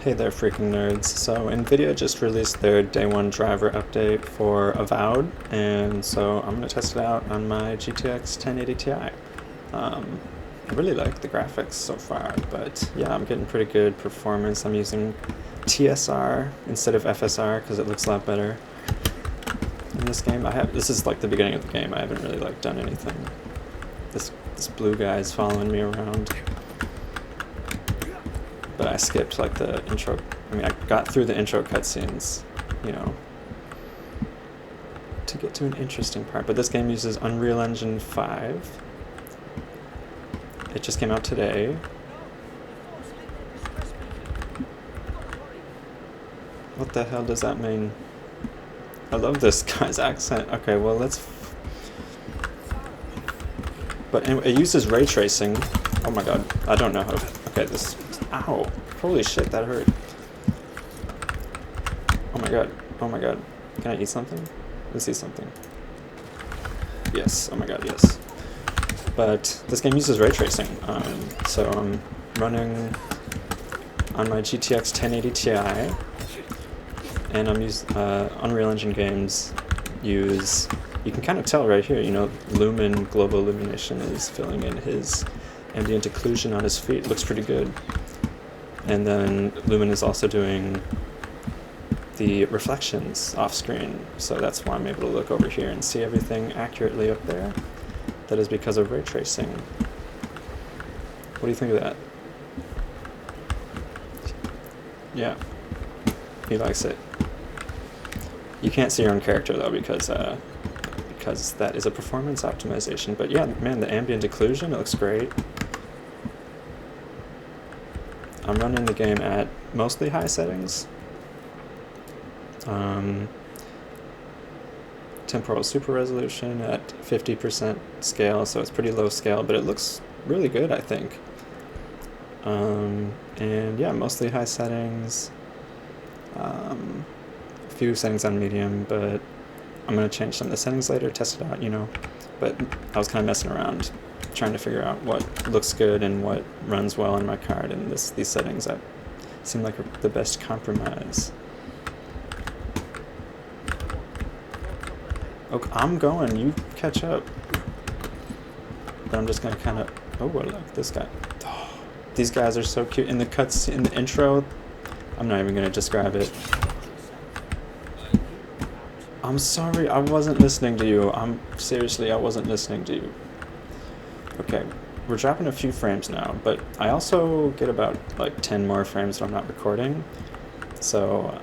Hey there, freaking nerds. So NVIDIA just released their day one driver update for Avowed, and so I'm going to test it out on my GTX 1080 Ti. I really like the graphics so far, but yeah, I'm getting pretty good performance. I'm using TSR instead of FSR because it looks a lot better in this game. This is like the beginning of the game. I haven't really like done anything. This blue guy is following me around. But I skipped like the intro. I mean, I got through the intro cutscenes, you know, to get to an interesting part. But this game uses Unreal Engine 5. It just came out today. What the hell does that mean? I love this guy's accent. Okay, well, but anyway, it uses ray tracing. Oh my god, I don't know how to... Okay, this... Ow! Holy shit, that hurt. Oh my god. Oh my god. Can I eat something? Let's see something. Yes. Oh my god, yes. But this game uses ray tracing. So I'm running on my GTX 1080 Ti, and I'm using Unreal Engine games use... You can kind of tell right here, you know, Lumen, Global Illumination is filling in his ambient occlusion on his feet. Looks pretty good. And then Lumen is also doing the reflections off screen, so that's why I'm able to look over here and see everything accurately up there. That is because of ray tracing. What do you think of that? Yeah, he likes it. You can't see your own character though because that is a performance optimization. But yeah, man, the ambient occlusion, it looks great. I'm running the game at mostly high settings. Temporal super resolution at 50% scale, so it's pretty low scale, but it looks really good, I think. And yeah, mostly high settings. A few settings on medium, but I'm going to change some of the settings later, test it out, you know. But I was kind of messing around, trying to figure out what looks good and what runs well on my card, and these settings that seem like the best compromise. Okay, I'm going, you catch up. But I'm just gonna kind of... Oh, look, this guy. Oh, these guys are so cute. In the intro, I'm not even gonna describe it. I'm sorry, I wasn't listening to you. Seriously, I wasn't listening to you. Okay, we're dropping a few frames now, but I also get about like 10 more frames when I'm not recording. So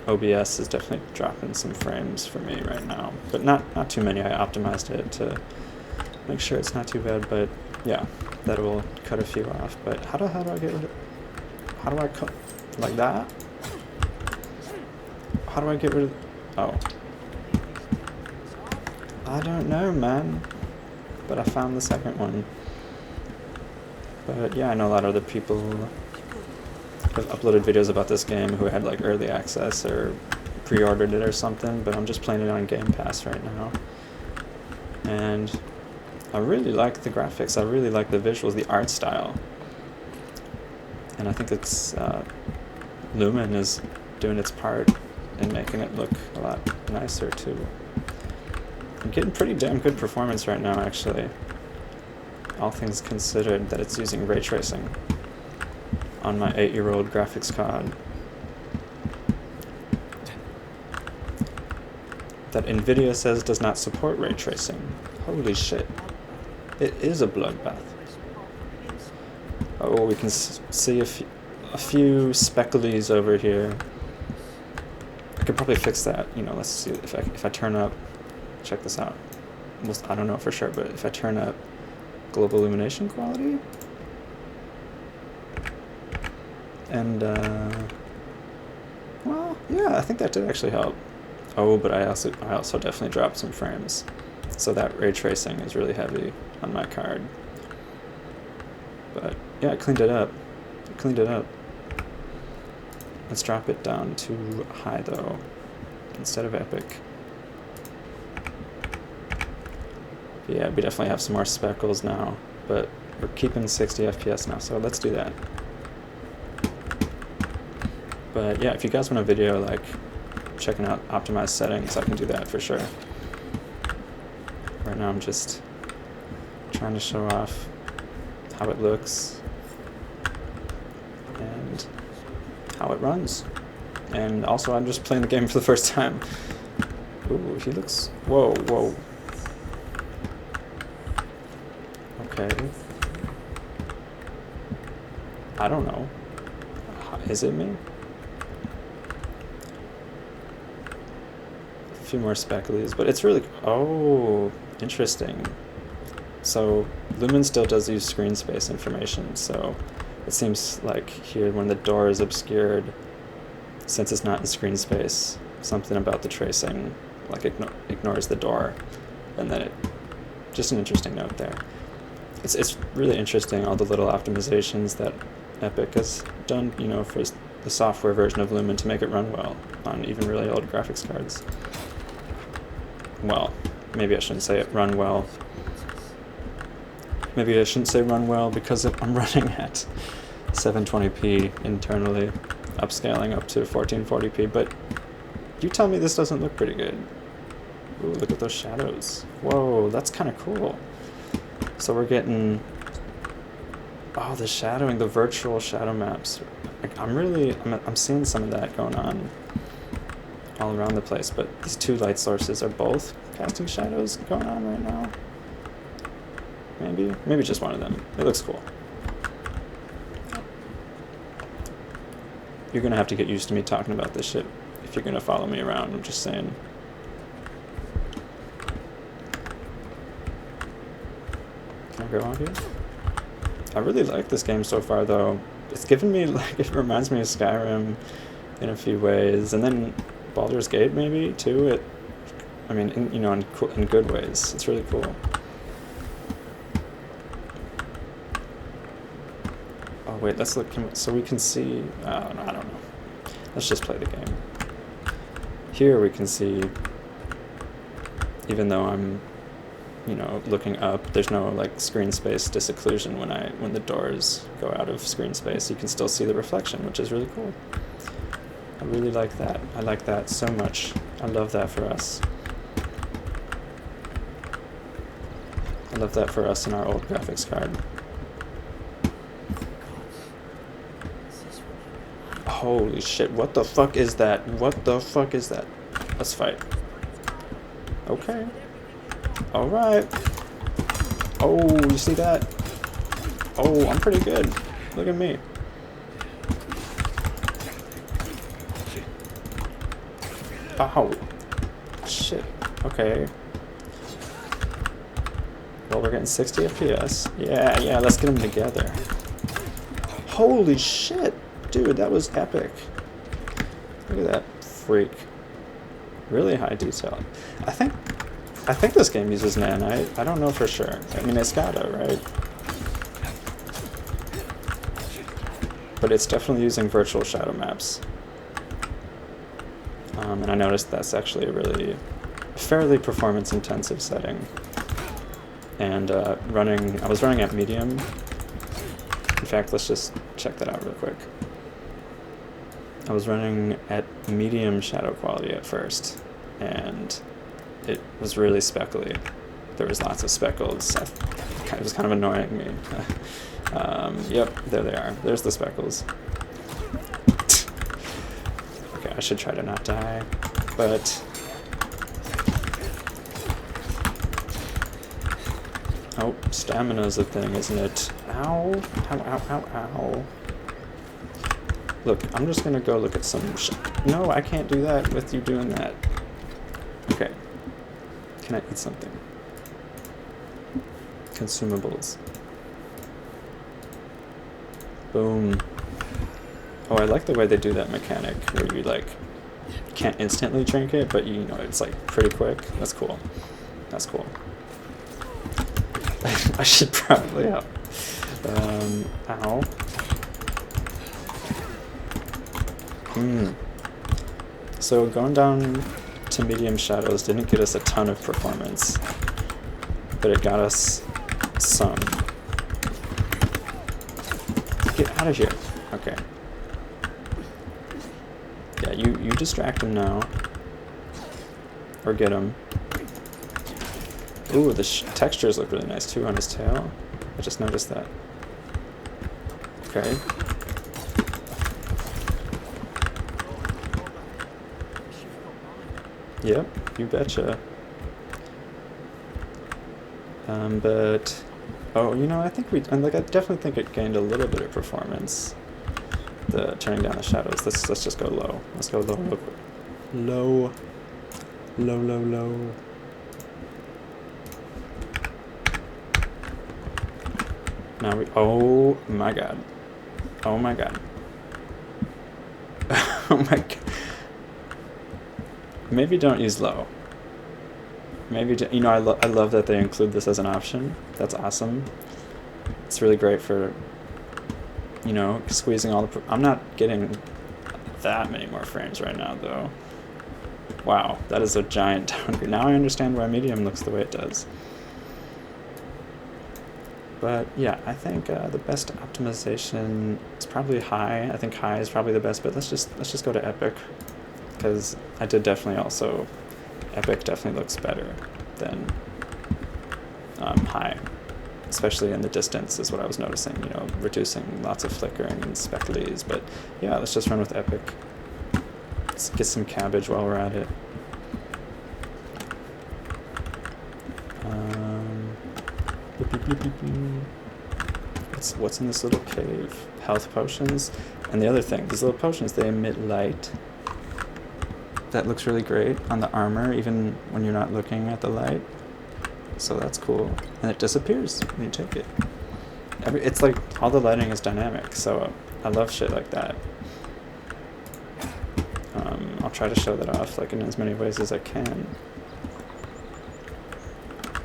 OBS is definitely dropping some frames for me right now, but not too many. I optimized it to make sure it's not too bad, but yeah, that will cut a few off. But how do I get rid of... How do I cut... Like that? How do I get rid of... Oh. I don't know, man. But I found the second one. But yeah, I know a lot of other people have uploaded videos about this game who had like early access or pre-ordered it or something, but I'm just playing it on Game Pass right now. And I really like the graphics, I really like the visuals, the art style. And I think it's Lumen is doing its part in making it look a lot nicer too. I'm getting pretty damn good performance right now, actually. All things considered, that it's using ray tracing on my 8-year-old graphics card. That NVIDIA says does not support ray tracing. Holy shit. It is a bloodbath. Oh, we can see a few specklies over here. I could probably fix that. You know, let's see if I turn up... Check this out. I don't know for sure, but if I turn up global illumination quality, and well, yeah, I think that did actually help. Oh, but I also definitely dropped some frames, so that ray tracing is really heavy on my card. But yeah, I cleaned it up. Let's drop it down to high though, instead of epic. Yeah, we definitely have some more speckles now, but we're keeping 60 FPS now, so let's do that. But yeah, if you guys want a video like checking out optimized settings, I can do that for sure. Right now I'm just trying to show off how it looks and how it runs. And also I'm just playing the game for the first time. Ooh, he looks... Whoa, whoa. Okay. I don't know. Is it me? A few more specklies, but it's really... Oh, interesting. So Lumen still does use screen space information, so it seems like here when the door is obscured, since it's not in screen space, something about the tracing like ignores the door, and then it... Just an interesting note there. It's really interesting, all the little optimizations that Epic has done, you know, for the software version of Lumen to make it run well on even really old graphics cards. Well, maybe I shouldn't say it run well. Maybe I shouldn't say run well because I'm running at 720p internally, upscaling up to 1440p, but you tell me this doesn't look pretty good. Ooh, look at those shadows. Whoa, that's kind of cool. So we're getting... Oh, the shadowing, the virtual shadow maps. Like, I'm seeing some of that going on all around the place, but these two light sources are both casting shadows going on right now. Maybe just one of them. It looks cool. You're gonna have to get used to me talking about this shit if you're gonna follow me around, I'm just saying. Can I go on here? I really like this game so far, though. It's given me, like, it reminds me of Skyrim in a few ways, and then Baldur's Gate maybe too. I mean, in good ways. It's really cool. Oh wait, let's look so we can see. No, I don't know. Let's just play the game. Here we can see, even though I'm, looking up, there's no like screen space disocclusion when the doors go out of screen space. You can still see the reflection, which is really cool. I really like that. I like that so much. I love that for us. I love that for us in our old graphics card. Holy shit, what the fuck is that? What the fuck is that? Let's fight. Okay. Alright. Oh, you see that? Oh, I'm pretty good. Look at me. Ow. Shit. Okay. Well, we're getting 60 FPS. Yeah, let's get them together. Holy shit! Dude, that was epic. Look at that freak. Really high detail. I think this game uses Nanite. I don't know for sure. I mean, it's gotta, right? But it's definitely using virtual shadow maps. And I noticed that's actually a really fairly performance-intensive setting. And I was running at medium. In fact, let's just check that out real quick. I was running at medium shadow quality at first, and it was really speckly. There was lots of speckles. It was kind of annoying me. Yep, there they are. There's the speckles. Okay, I should try to not die, but... Oh, stamina's a thing, isn't it? Ow, ow, ow, ow, ow. Look, I'm just gonna go look at some No, I can't do that with you doing that. Okay. Can I eat something? Consumables. Boom. Oh, I like the way they do that mechanic, where you, like, can't instantly drink it, but it's, like, pretty quick. That's cool. That's cool. I should probably help. Ow. So going down to medium shadows didn't get us a ton of performance, but it got us some. Get out of here. Okay. Yeah, you distract him now. Or get him. Ooh, the textures look really nice too on his tail. I just noticed that. Okay. Yep, you betcha. But oh, you know, I think I definitely think it gained a little bit of performance. The turning down the shadows. Let's just go low. Let's go low, low, low, low, low. Now we. Oh my god. Oh my god. Oh my god. Maybe don't use low. Maybe, you know, I love that they include this as an option. That's awesome. It's really great for, you know, squeezing all the... I'm not getting that many more frames right now, though. Wow, that is a giant downgrade. Now I understand why medium looks the way it does. But yeah, I think the best optimization is probably high. I think high is probably the best, but let's just go to epic, because I did definitely also... Epic definitely looks better than high, especially in the distance is what I was noticing, you know, reducing lots of flickering and specklies. But yeah, let's just run with epic. Let's get some cabbage while we're at it. What's in this little cave? Health potions. And the other thing, these little potions, they emit light. That looks really great on the armor, even when you're not looking at the light. So that's cool. And it disappears when you take it. It's like all the lighting is dynamic, so I love shit like that. I'll try to show that off like in as many ways as I can.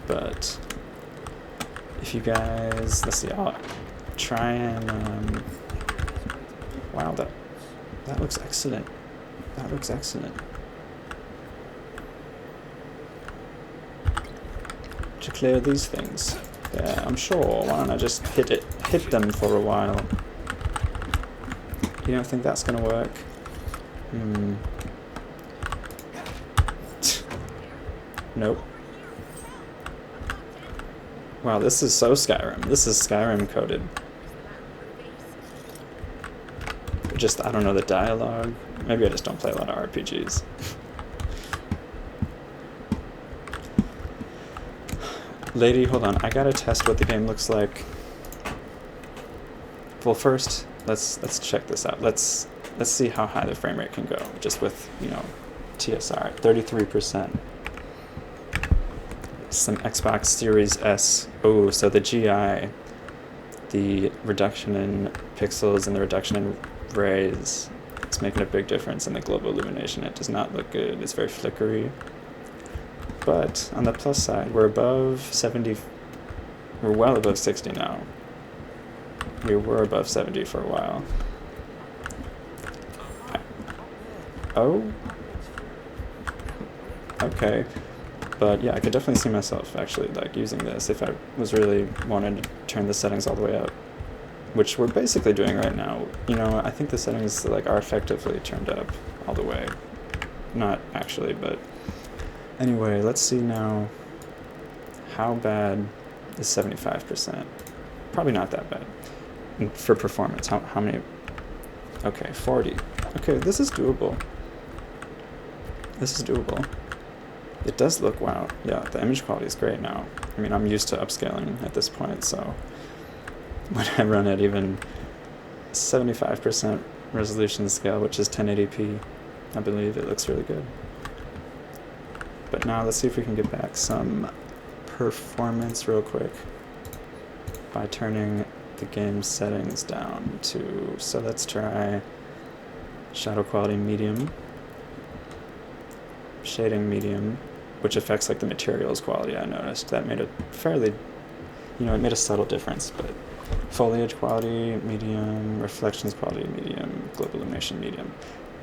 But if you guys, let's see, I'll try and wow, that looks excellent. That looks excellent. To clear these things. Yeah, I'm sure. Why don't I just hit them for a while? You don't think that's gonna work? Nope. Wow, this is so Skyrim. This is Skyrim coded. Just, I don't know the dialogue. Maybe I just don't play a lot of RPGs. Lady, hold on. I gotta test what the game looks like. Well, first, let's check this out. Let's see how high the frame rate can go, just with, you know, TSR, 33%. Some Xbox Series S. Oh, so the GI, the reduction in pixels and the reduction in rays, it's making a big difference in the global illumination. It does not look good. It's very flickery. But on the plus side, we're above 70. We're well above 60 now. We were above 70 for a while. Oh. Okay. But yeah, I could definitely see myself actually like using this if I was really wanting to turn the settings all the way up, which we're basically doing right now. You know, I think the settings like are effectively turned up all the way. Not actually, but anyway, let's see now. How bad is 75%? Probably not that bad. And for performance, how many? Okay, 40. Okay, this is doable. This is doable. It does look, wow. Yeah, the image quality is great now. I mean, I'm used to upscaling at this point, so when I run at even 75% resolution scale, which is 1080p, I believe it looks really good. But now let's see if we can get back some performance real quick by turning the game settings down to, so let's try shadow quality medium, shading medium, which affects like the materials quality. I noticed that made a fairly, you know, it made a subtle difference, but foliage quality medium, reflections quality medium, global illumination medium.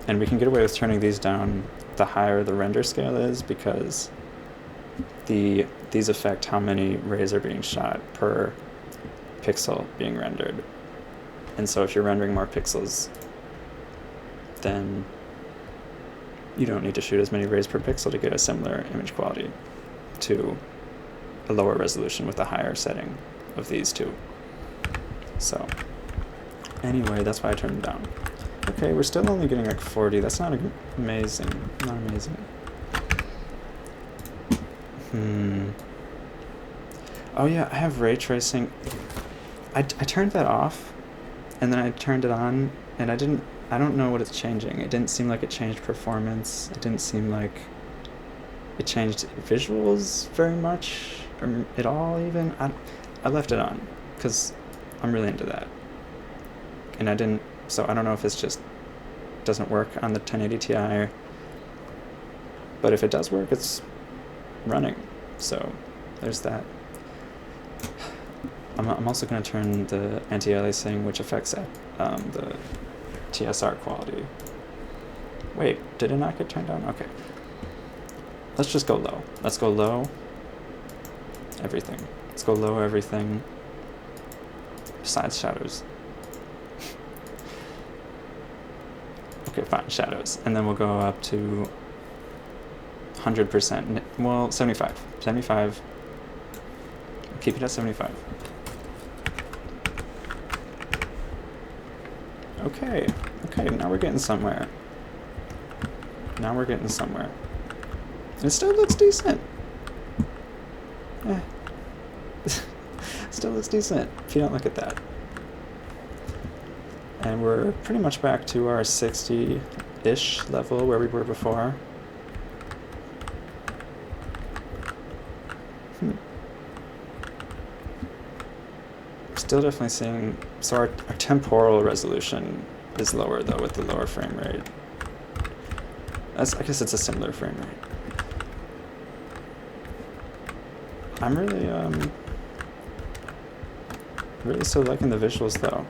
And we can get away with turning these down the higher the render scale is, because these affect how many rays are being shot per pixel being rendered. And so if you're rendering more pixels, then you don't need to shoot as many rays per pixel to get a similar image quality to a lower resolution with a higher setting of these two. So anyway, that's why I turned them down. Okay, we're still only getting like 40. That's not amazing. Not amazing. Oh yeah, I have ray tracing. I turned that off, and then I turned it on, and I don't know what it's changing. It didn't seem like it changed performance. It didn't seem like it changed visuals very much, or at all even. I left it on, because I'm really into that. And so I don't know if it's just doesn't work on the 1080 Ti, but if it does work, it's running. So there's that. I'm also going to turn the anti-aliasing, which affects the TSR quality. Wait, did it not get turned on? Okay. Let's just go low. Let's go low. Everything. Let's go low everything. Besides shadows. Okay, fine, shadows. And then we'll go up to 100%. Well, 75. 75. Keep it at 75. Okay, now we're getting somewhere. Now we're getting somewhere. It still looks decent. Still looks decent, if you don't look at that. And we're pretty much back to our 60-ish level where we were before. Still definitely seeing, so our temporal resolution is lower though with the lower frame rate. I guess it's a similar frame rate. I'm really still liking the visuals though.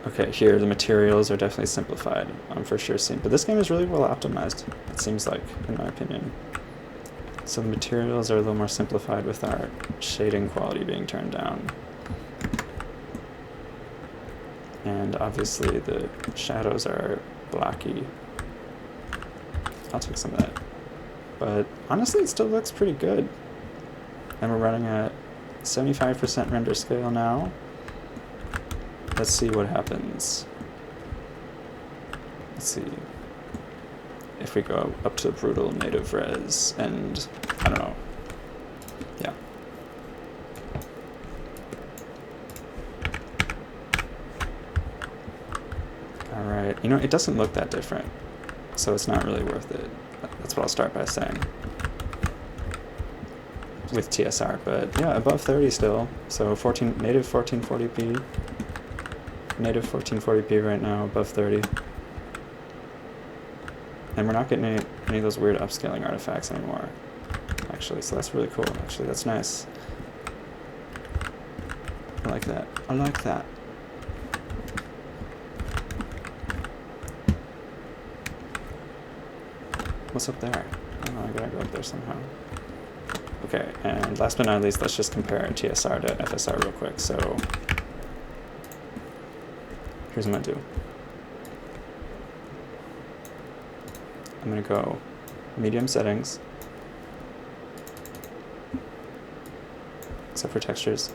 Okay, here the materials are definitely simplified. I'm for sure seeing, but this game is really well optimized, it seems like, in my opinion. So the materials are a little more simplified with our shading quality being turned down. And obviously the shadows are blocky. I'll take some of that. But honestly, it still looks pretty good. And we're running at 75% render scale now. Let's see what happens. Let's see if we go up to the brutal native res and I don't know. Yeah. Alright, you know, it doesn't look that different, so it's not really worth it. That's what I'll start by saying. With TSR, but yeah, above 30 still. So native 1440p. Native 1440p right now, above 30. And we're not getting any of those weird upscaling artifacts anymore, actually, so that's really cool. Actually, that's nice. I like that. I like that. What's up there? I don't know, I gotta go up there somehow. Okay, and last but not least, let's just compare TSR to FSR real quick. So here's what I'm gonna do. I'm gonna go medium settings, except for textures,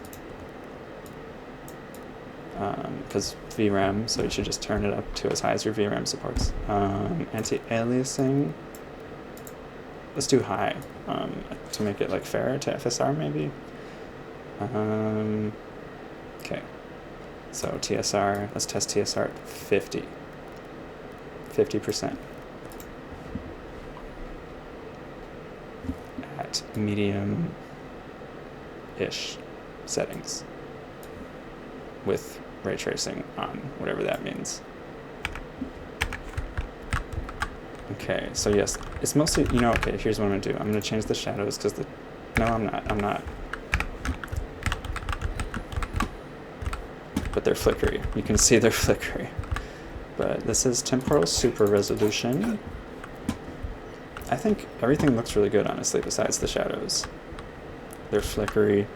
because VRAM, so you should just turn it up to as high as your VRAM supports. Anti-aliasing, let's do high, to make it like fair to FSR maybe. Okay, so TSR, let's test TSR at 50%. At medium-ish settings with ray tracing on, whatever that means. Okay, so yes, it's mostly, you know, okay, here's what I'm gonna do. I'm gonna change the shadows because no, I'm not. But they're flickery. You can see they're flickery. But this is temporal super resolution. I think everything looks really good, honestly, besides the shadows. They're flickery,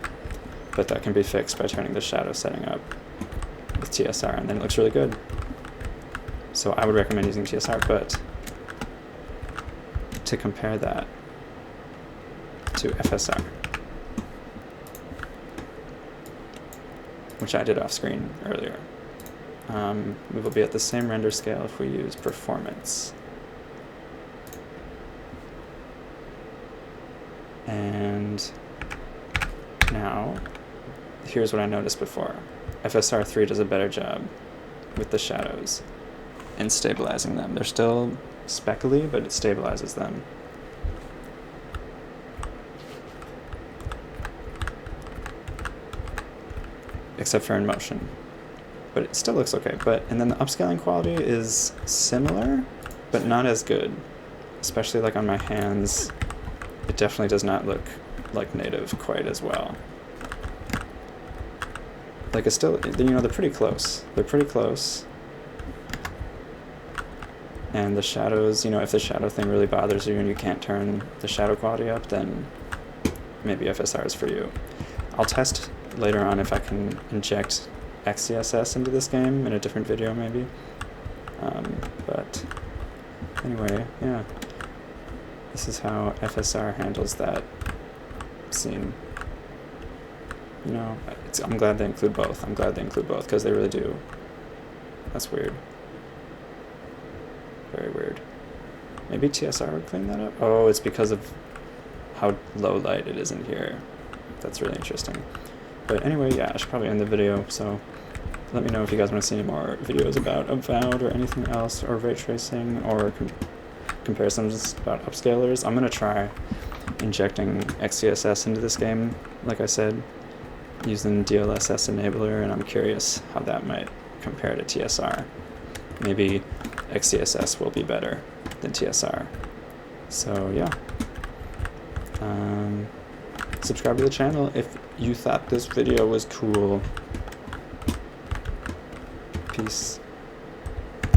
but that can be fixed by turning the shadow setting up with TSR, and then it looks really good. So I would recommend using TSR, but to compare that to FSR, which I did off screen earlier. We will be at the same render scale if we use performance. And now, here's what I noticed before. FSR 3 does a better job with the shadows and stabilizing them. They're still speckly, but it stabilizes them. Except for in motion. But it still looks okay. And then the upscaling quality is similar, but not as good. Especially like on my hands, it definitely does not look like native quite as well. Like it's still, you know, they're pretty close. They're pretty close. And the shadows, you know, if the shadow thing really bothers you and you can't turn the shadow quality up, then maybe FSR is for you. I'll test later on if I can inject XCSS into this game in a different video maybe. But anyway, yeah. This is how FSR handles that scene. You know, I'm glad they include both. I'm glad they include both because they really do. That's weird. Very weird. Maybe TSR would clean that up? Oh, it's because of how low light it is in here. That's really interesting. But anyway, yeah, I should probably end the video, so let me know if you guys want to see any more videos about Avowed or anything else, or ray tracing, or comparisons about upscalers. I'm going to try injecting XCSS into this game, like I said, using DLSS enabler, and I'm curious how that might compare to TSR. Maybe XCSS will be better than TSR. So yeah. Subscribe to the channel if you thought this video was cool. Peace.